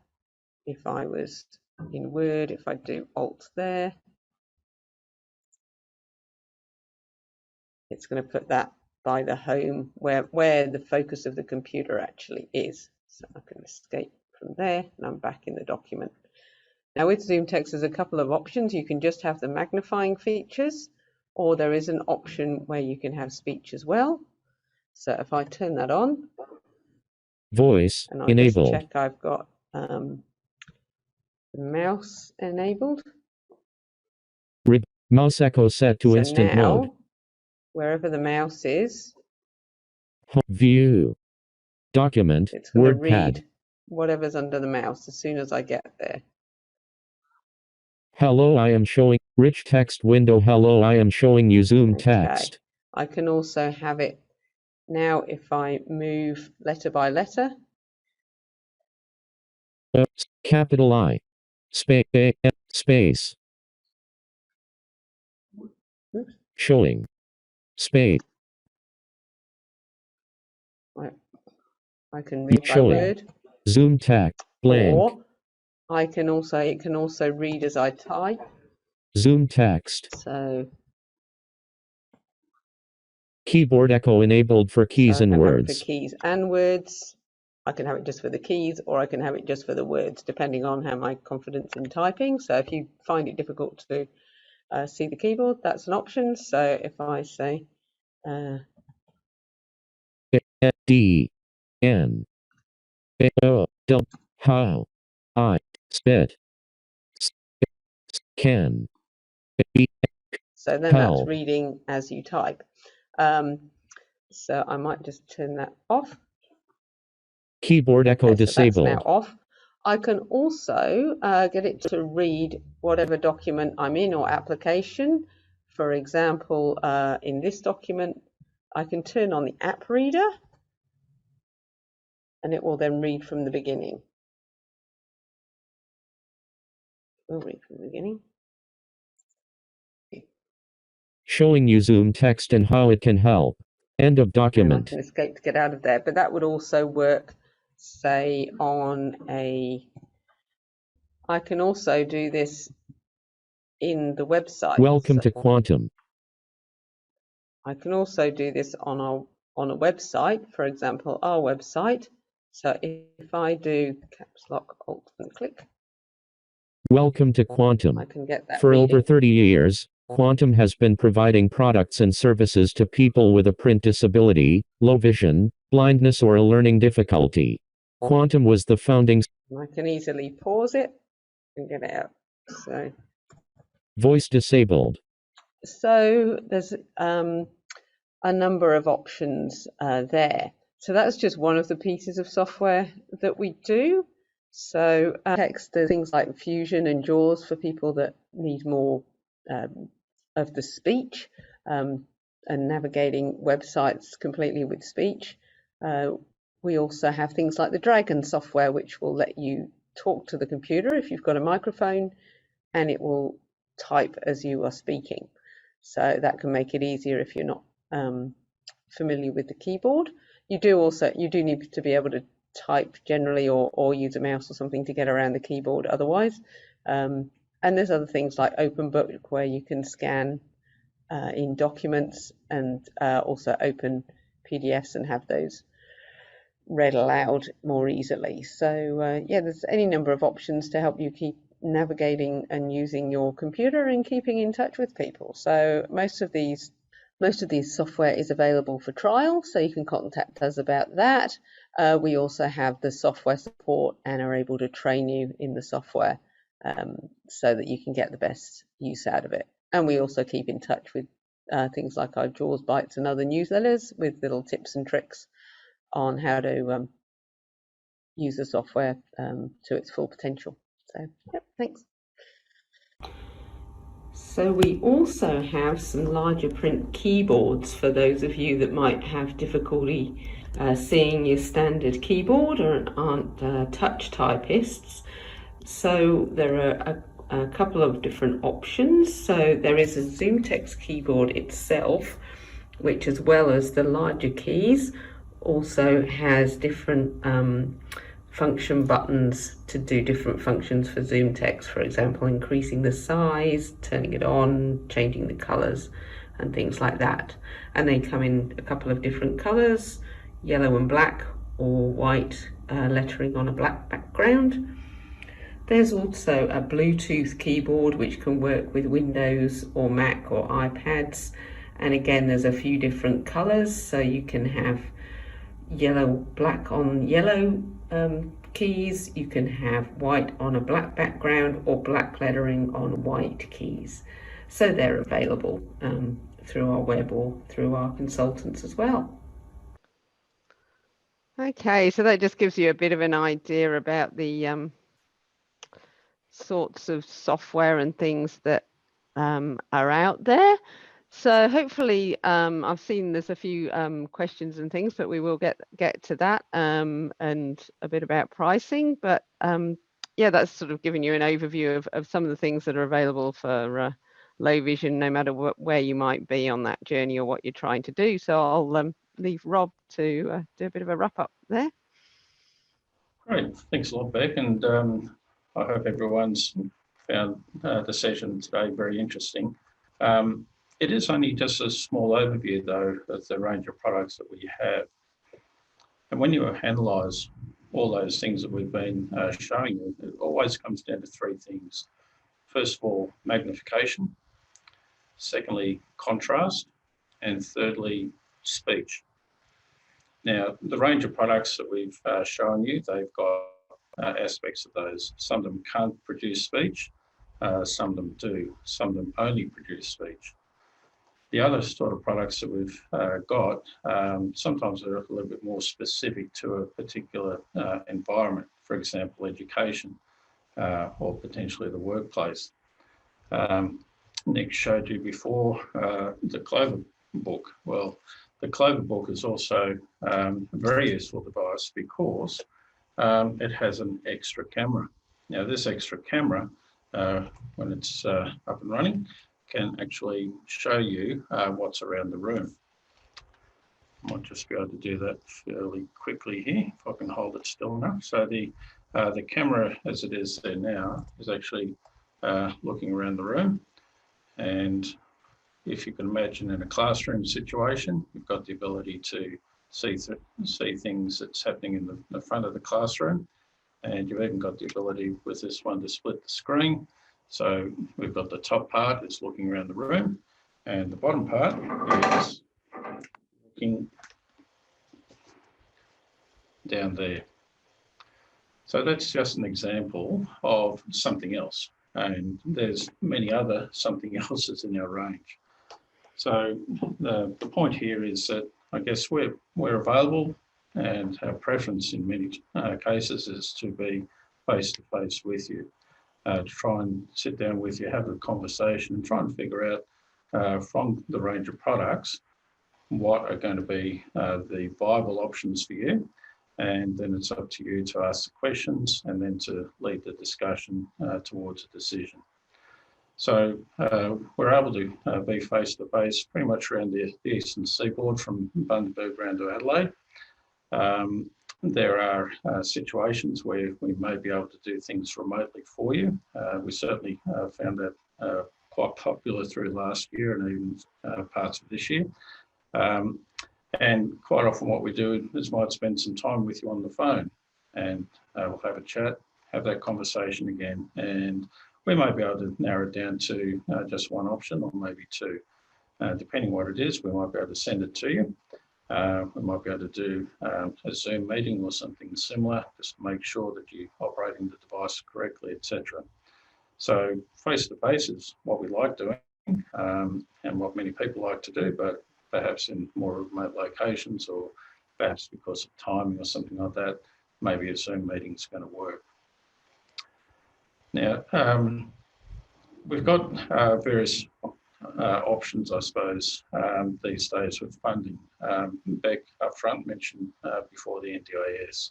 If I was in Word, if I do Alt there, it's going to put that by the home where the focus of the computer actually is. So I can escape from there and I'm back in the document. Now with ZoomText, there's a couple of options. You can just have the magnifying features, or there is an option where you can have speech as well. So if I turn that on, voice and I'll enabled. just check I've got the mouse enabled. Mouse echo set to So instant now, mode. wherever the mouse is, View. Document. it's going to WordPad. read whatever's under the mouse as soon as I get there. Hello, I am showing rich text window. Hello, I am showing you ZoomText. Okay. I can also have it now if I move letter by letter. Capital I. Space. Oops. Showing. Space. I can read by Showing. word. ZoomText. Blank. Or it can also read as I type. ZoomText. So Keyboard echo enabled for keys and words. For keys and words. I can have it just for the keys, or I can have it just for the words, depending on how my confidence in typing. So if you find it difficult to see the keyboard, that's an option. So if I say D N O W how I spit can be so then that's reading as you type. So I might just turn that off. Keyboard echo disabled. So that's now off. I can also get it to read whatever document I'm in or application. For example, in this document, I can turn on the app reader and it will then read from the beginning. We'll read from the beginning. Showing you ZoomText and how it can help. End of document. And I can escape to get out of there, but that would also work, say, on I can also do this in the website. Welcome to Quantum. I can also do this on a website, for example, our website. So if I do caps lock, alt, and click. Welcome to Quantum. I can get that For reading. over 30 years, Quantum has been providing products and services to people with a print disability, low vision, blindness, or a learning difficulty. Quantum was the founding. I can easily pause it and get it out. So Voice disabled. So there's a number of options there. So that's just one of the pieces of software that we do. So text, there's things like Fusion and JAWS for people that need more of the speech and navigating websites completely with speech. We also have things like the Dragon software, which will let you talk to the computer if you've got a microphone, and it will type as you are speaking. So that can make it easier if you're not familiar with the keyboard. You do need to be able to type generally, or use a mouse or something to get around the keyboard otherwise. And there's other things like OpenBook where you can scan in documents and also open PDFs and have those read aloud more easily. So yeah, there's any number of options to help you keep navigating and using your computer and keeping in touch with people. So most of these software is available for trial, so you can contact us about that. We also have the software support and are able to train you in the software so that you can get the best use out of it. And we also keep in touch with things like our Jaws Bites and other newsletters with little tips and tricks on how to use the software to its full potential. So, yep, thanks. So we also have some larger print keyboards for those of you that might have difficulty seeing your standard keyboard or aren't touch typists. So there are a couple of different options. So there is a ZoomText keyboard itself, which, as well as the larger keys, also has different function buttons to do different functions for ZoomText. For example, increasing the size, turning it on, changing the colors, and things like that. And they come in a couple of different colors, yellow and black, or white lettering on a black background. There's also a Bluetooth keyboard which can work with Windows or Mac or iPads, and again there's a few different colors, so you can have black on yellow keys, you can have white on a black background, or black lettering on white keys. So they're available through our web or through our consultants as well. Okay, so that just gives you a bit of an idea about the sorts of software and things that are out there. So hopefully I've seen there's a few questions and things, but we will get to that and a bit about pricing. But yeah, that's sort of giving you an overview of some of the things that are available for low vision, no matter where you might be on that journey or what you're trying to do. So I'll leave Rob to do a bit of a wrap up there. Great, thanks a lot, Beck, and I hope everyone's found the session today very interesting. It is only just a small overview, though, of the range of products that we have. And when you analyse all those things that we've been showing you, it always comes down to three things. First of all, magnification. Secondly, contrast. And thirdly, speech. Now, the range of products that we've shown you, they've got aspects of those. Some of them can't produce speech, some of them do, some of them only produce speech. The other sort of products that we've got, sometimes they're a little bit more specific to a particular environment, for example, education or potentially the workplace. Nick showed you before the Clover book. Well, the Clover book is also a very useful device because it has an extra camera. Now, this extra camera, when it's up and running, can actually show you what's around the room. I might just be able to do that fairly quickly here, if I can hold it still enough. So the camera, as it is there now, is actually looking around the room. And if you can imagine in a classroom situation, you've got the ability to see things that's happening in the front of the classroom. And you've even got the ability with this one to split the screen. So we've got the top part is looking around the room, and the bottom part is looking down there. So that's just an example of something else. And there's many other something else's in our range. So the point here is that I guess we're available, and our preference in many cases is to be face-to-face with you, to try and sit down with you, have a conversation, and try and figure out from the range of products what are going to be the viable options for you. And then it's up to you to ask the questions and then to lead the discussion towards a decision. So we're able to be face-to-face pretty much around the eastern seaboard from Bundaberg round to Adelaide. There are situations where we may be able to do things remotely for you. We certainly found that quite popular through last year and even parts of this year. And quite often what we do is might spend some time with you on the phone, and we'll have a chat, have that conversation again, and we may be able to narrow it down to just one option or maybe two. Depending what it is, we might be able to send it to you. We might be able to do a Zoom meeting or something similar, just to make sure that you're operating the device correctly, etc. So face-to-face is what we like doing. and what many people like to do, but perhaps in more remote locations, or perhaps because of timing or something like that, maybe a Zoom meeting is going to work. Now, we've got various options, I suppose, these days with funding. Beck up front mentioned before the NDIS,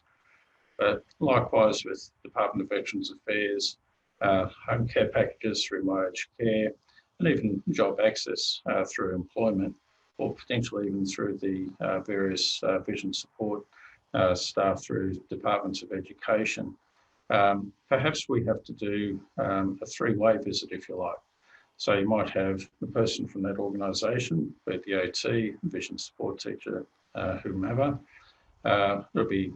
but likewise with Department of Veterans Affairs, home care packages through My Aged Care, and even job access through employment, or potentially even through the various vision support staff through departments of education. Perhaps we have to do a three-way visit, if you like. So you might have the person from that organisation, be it the OT, vision support teacher, whomever. There'll be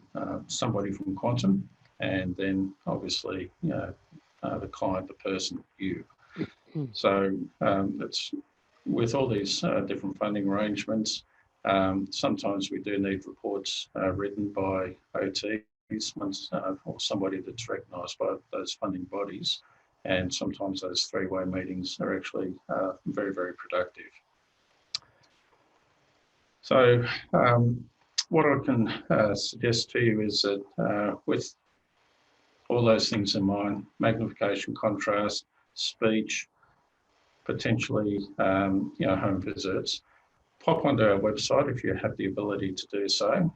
somebody from Quantum, and then obviously the client, the person, you. So it's with all these different funding arrangements. Sometimes we do need reports written by OTs, or somebody that's recognised by those funding bodies. And sometimes those three-way meetings are actually very, very productive. So what I can suggest to you is that with all those things in mind, magnification, contrast, speech, potentially home visits, pop onto our website if you have the ability to do so.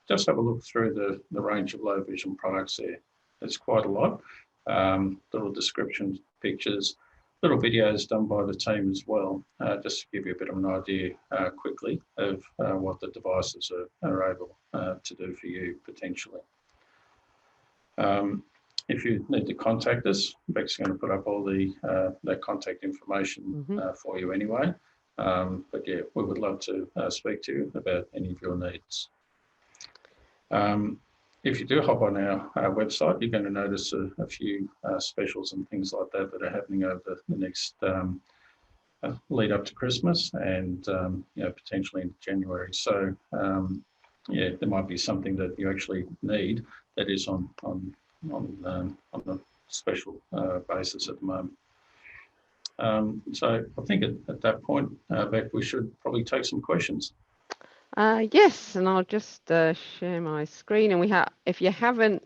Just have a look through the range of low vision products there. There's quite a lot. Little descriptions, pictures, little videos done by the team as well, just to give you a bit of an idea quickly of what the devices are able to do for you potentially. If you need to contact us, Beck's going to put up all that contact information for you anyway. But yeah, we would love to speak to you about any of your needs. If you do hop on our website, you're going to notice a few specials and things like that that are happening over the next lead up to Christmas and potentially into January. So yeah, there might be something that you actually need that is on a special basis at the moment. So I think at that point, Beck, we should probably take some questions. Yes, and I'll just share my screen. And if you haven't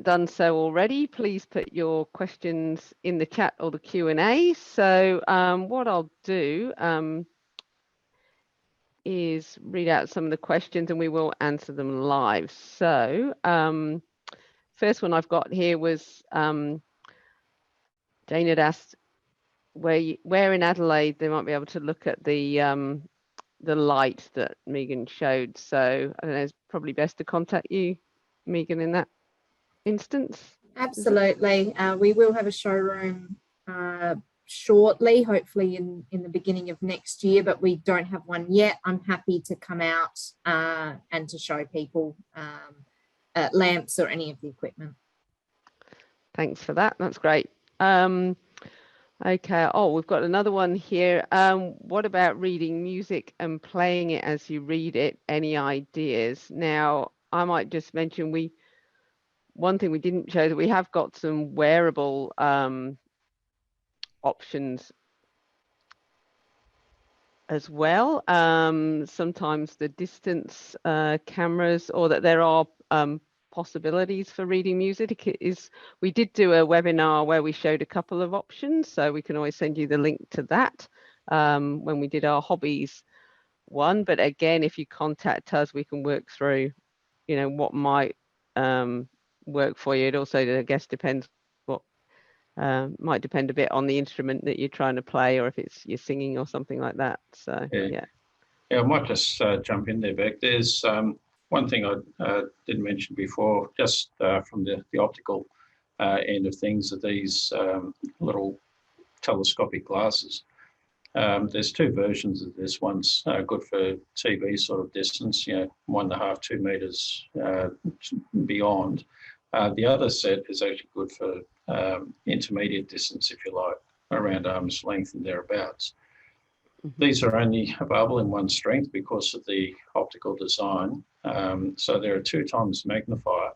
done so already, please put your questions in the chat or the Q&A. So what I'll do is read out some of the questions, and we will answer them live. So first one I've got here was Jane had asked where in Adelaide they might be able to look at the light that Megan showed. So I don't know, it's probably best to contact you, Megan, in that instance. Absolutely. We will have a showroom shortly, hopefully in the beginning of next year, but we don't have one yet. I'm happy to come out and to show people lamps or any of the equipment. Thanks for that. That's great. Okay. Oh, we've got another one here. What about reading music and playing it as you read it? Any ideas? Now, I might just mention one thing we didn't show, that we have got some wearable options as well. Sometimes the distance cameras, or that there are possibilities for reading music we did do a webinar where we showed a couple of options, so we can always send you the link to that when we did our hobbies one. But again, if you contact us, we can work through what might work for you. It also, I guess, depends what might depend a bit on the instrument that you're trying to play, or if you're singing or something like that. So yeah, I might just jump in there, Beck. There's one thing I didn't mention before, just from the optical end of things, are these little telescopic glasses. There's two versions of this. One's good for TV sort of distance, 1.5, 2 meters beyond. The other set is actually good for intermediate distance, if you like, around arm's length and thereabouts. These are only available in one strength because of the optical design. So they're a 2 times magnifier.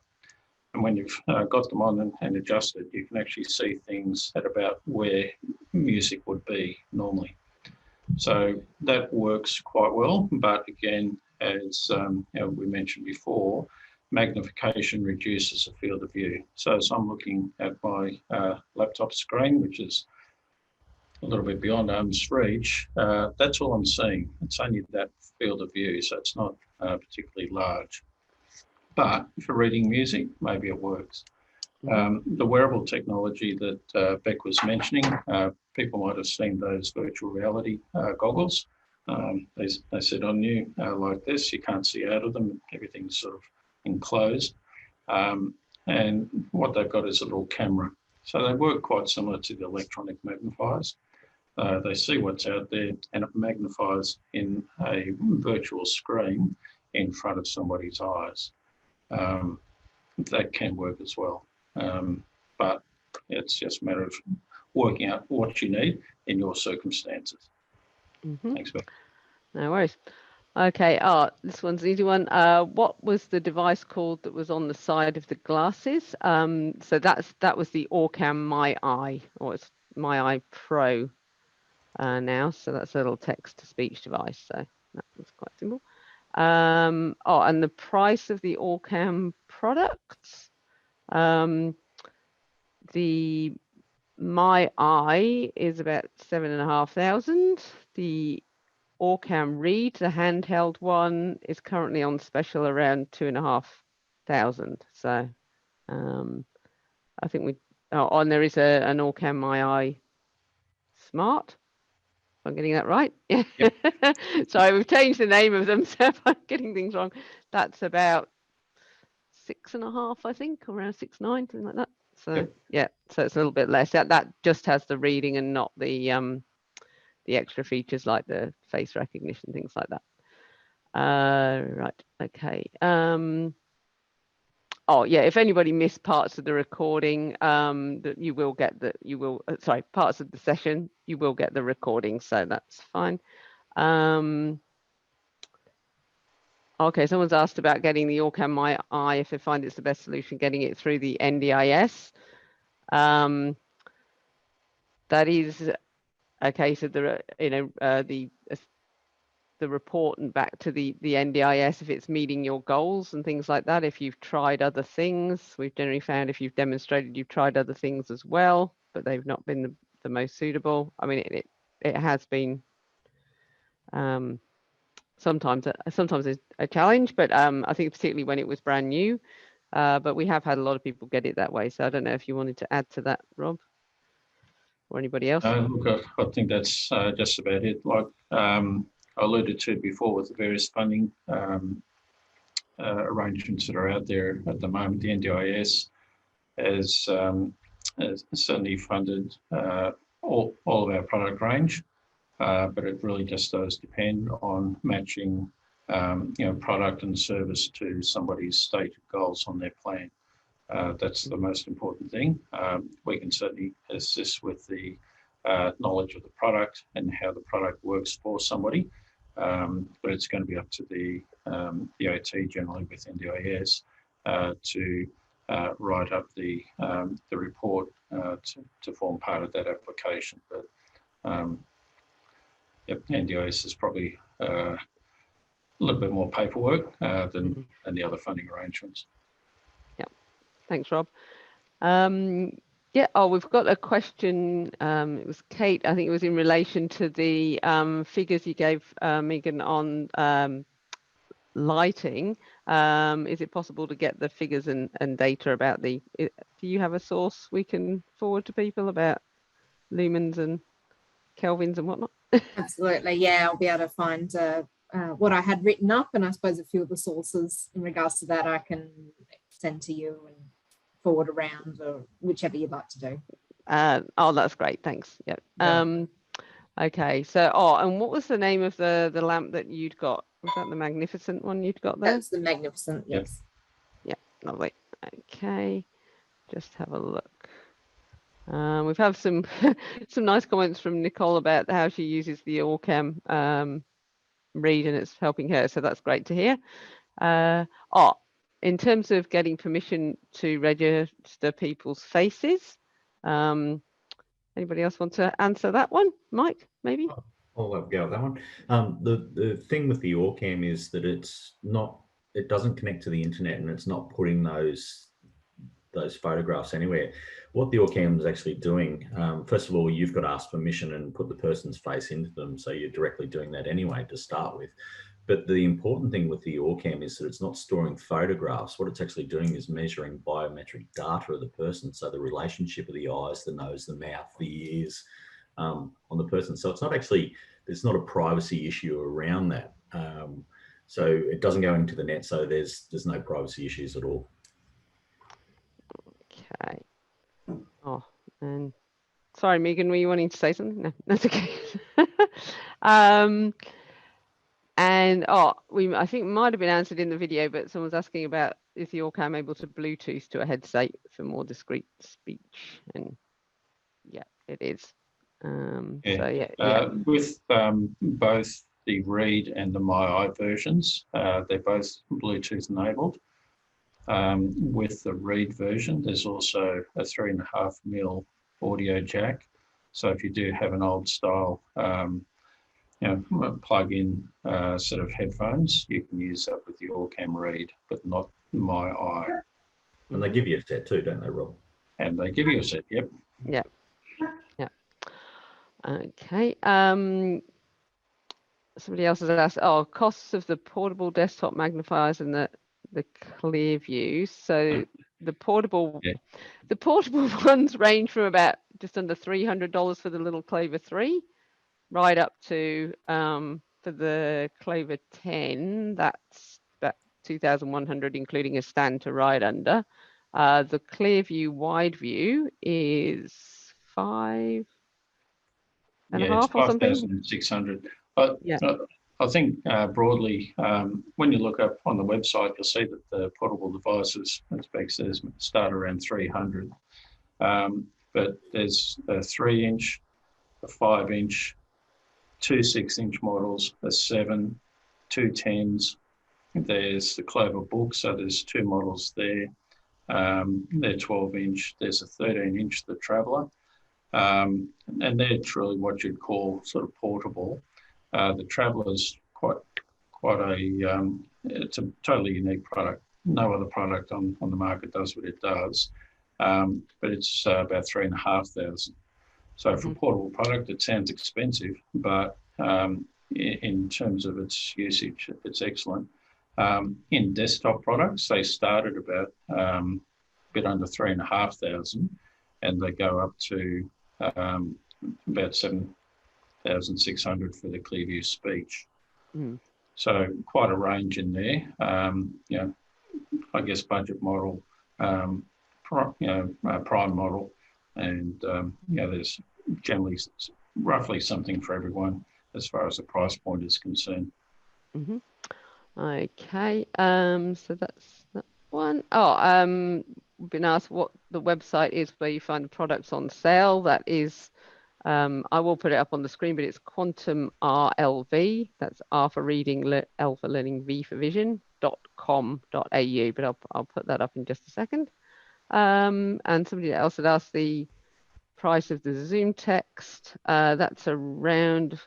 And when you've got them on and adjusted, you can actually see things at about where music would be normally. So that works quite well, but again, as we mentioned before, magnification reduces the field of view. So as I'm looking at my laptop screen, which is a little bit beyond arm's reach, that's all I'm seeing. It's only that field of view, so it's not particularly large. But for reading music, maybe it works. The wearable technology that Beck was mentioning, people might have seen those virtual reality goggles. They sit on you like this. You can't see out of them. Everything's sort of enclosed. And what they've got is a little camera. So they work quite similar to the electronic magnifiers. They see what's out there and it magnifies in a virtual screen in front of somebody's eyes. That can work as well. But it's just a matter of working out what you need in your circumstances. Thanks, Beck. No worries. Okay, this one's an easy one. What was the device called that was on the side of the glasses? So that was the Orcam My Eye, or it's My Eye Pro now. So that's a little text-to-speech device. So that was quite simple. And the price of the Orcam products. The My Eye is about 7,500. The Orcam Read, the handheld one, is currently on special around 2,500. So I think and there is an Orcam My Eye Smart. If I'm getting that right. Yeah. Yep. Sorry, we've changed the name of them, so if I'm getting things wrong, that's about 6.5, I think, around 6.9, something like that. So yep. Yeah, so it's a little bit less. That just has the reading and not the extra features like the face recognition, things like that. Right, okay. Oh yeah, if anybody missed parts of the recording, that you will get parts of the session, you will get the recording, so that's fine. Okay, someone's asked about getting the Orcam My Eye, if they find it's the best solution, getting it through the NDIS. That is a case of the report and back to the NDIS if it's meeting your goals and things like that. If you've tried other things, we've generally found if you've demonstrated you've tried other things as well, but they've not been the most suitable. I mean, it has been sometimes it's a challenge, but I think particularly when it was brand new. But we have had a lot of people get it that way. So I don't know if you wanted to add to that, Rob, or anybody else. Look, I think that's just about it. Like I alluded to before with the various funding arrangements that are out there at the moment, the NDIS has certainly funded all of our product range, but it really just does depend on matching product and service to somebody's stated goals on their plan. That's the most important thing. We can certainly assist with the knowledge of the product and how the product works for somebody, but it's going to be up to the OT generally with NDIS to write up the report to form part of that application. But yep, NDIS is probably a little bit more paperwork than the other funding arrangements. Thanks, Rob. Yeah, we've got a question. It was Kate, I think it was in relation to the figures you gave, Megan, on lighting. Is it possible to get the figures and data about do you have a source we can forward to people about lumens and kelvins and whatnot? Absolutely, yeah, I'll be able to find what I had written up, and I suppose a few of the sources in regards to that I can send to you and forward around, or whichever you'd like to do. That's great, thanks. Yep. Yeah. Okay, so and what was the name of the lamp that you'd got? Was that the Magnificent one you'd got there? That's the Magnificent, yes. Yeah, lovely. Okay, just have a look. We've had some nice comments from Nicole about how she uses the Orcam Read and it's helping her, so that's great to hear. in terms of getting permission to register people's faces, anybody else want to answer that one? Mike, maybe? I'll have a go at that one. The thing with the Orcam is that it doesn't connect to the internet, and it's not putting those photographs anywhere. What the Orcam is actually doing, first of all, you've got to ask permission and put the person's face into them, so you're directly doing that anyway to start with. But the important thing with the Orcam is that it's not storing photographs. What it's actually doing is measuring biometric data of the person, so the relationship of the eyes, the nose, the mouth, the ears on the person. So it's not actually, there's not a privacy issue around that. So it doesn't go into the net, so there's no privacy issues at all. Okay. Oh, and sorry, Megan, were you wanting to say something? No, that's okay. And I think it might have been answered in the video, but someone's asking about, is the Orcam able to Bluetooth to a headset for more discreet speech? And yeah, it is. With both the Read and the My Eye versions, they're both Bluetooth enabled. With the Read version, there's also a 3.5mm audio jack. So if you do have an old style, plug-in set of headphones, you can use that with the Orcam Read, but not My Eye. And they give you a set too, don't they, Rob? And they give you a set, yep. Yeah. Yeah. Okay. Somebody else has asked, costs of the portable desktop magnifiers and the clear view. So the portable ones range from about just under $300 for the little Clover 3, right up to for the Clover 10, that's about $2,100, including a stand to write under. The Clearview wide view is $5,500 or something. 5,600. But I think broadly, when you look up on the website, you'll see that the portable devices, as Beck says, start around 300. But there's a 3-inch, a 5-inch, 2 6-inch models, a 7, 2 10s. There's the Clover Book, so there's 2 models there. They're 12-inch. There's a 13-inch, the Traveller. And they're truly what you'd call sort of portable. The Traveller's quite a, it's a totally unique product. No other product on the market does what it does, but it's about $3,500. So for a portable product, it sounds expensive, but in terms of its usage, it's excellent. In desktop products, they start at about a bit under $3,500, and they go up to about $7,600 for the Clearview Speech. So quite a range in there. I guess budget model, prime model, and there's generally roughly something for everyone as far as the price point is concerned. Okay, so that's that one. We've been asked what the website is where you find the products on sale. That is, I will put it up on the screen, but it's Quantum RLV. That's R for reading, L for learning, V for vision.com.au. But I'll put that up in just a second. And somebody else had asked the price of the ZoomText. That's around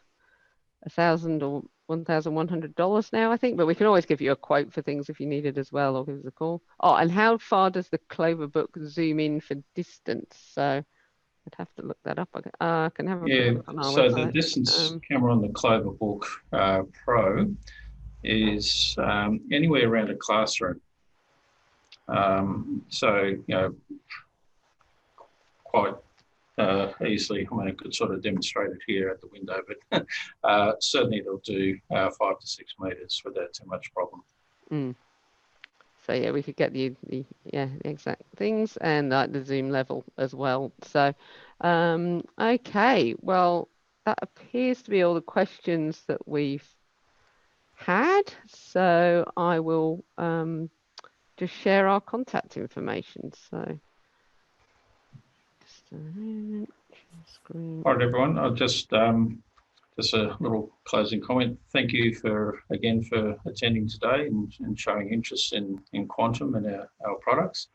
$1,000 or $1,100 now, I think, but we can always give you a quote for things if you need it as well, or give us a call. And how far does the Clover Book zoom in for distance? So I'd have to look that up. I can have a look on our website. The distance camera on the Clover Book Pro is anywhere around a classroom. Quite easily. I could sort of demonstrate it here at the window, but certainly it'll do 5 to 6 meters without too much problem. So yeah, we could get the exact things and the zoom level as well. So okay, well, that appears to be all the questions that we've had. So I will just share our contact information. So just a moment. Screen. All right, everyone. I'll just just a little closing comment. Thank you again for attending today and showing interest in Quantum and our products.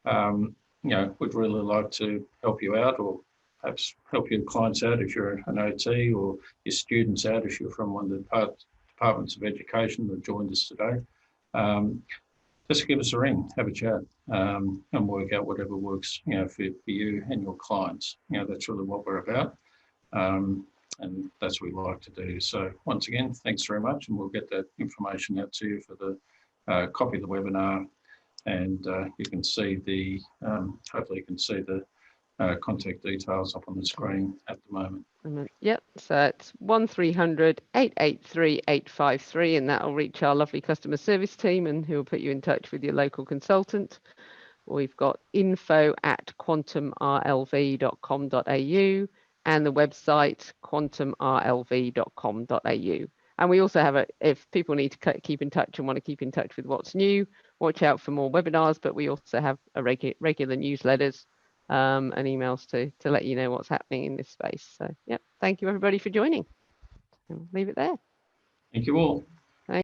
We'd really like to help you out, or perhaps help your clients out if you're an OT, or your students out if you're from one of the departments of education that joined us today. Just give us a ring, have a chat, and work out whatever works, for you and your clients. That's really what we're about, and that's what we like to do. So once again, thanks very much, and we'll get that information out to you for the copy of the webinar, and you can see hopefully you can see the contact details up on the screen at the moment. Yep, so it's 1300 883 853, and that'll reach our lovely customer service team, and who will put you in touch with your local consultant. We've got info@quantumrlv.com.au and the website quantumrlv.com.au. And we also have if people need to keep in touch and want to keep in touch with what's new, watch out for more webinars, but we also have a regular newsletters and emails to let you know what's happening in this space. So, yep, thank you everybody for joining. I'll leave it there. Thank you all.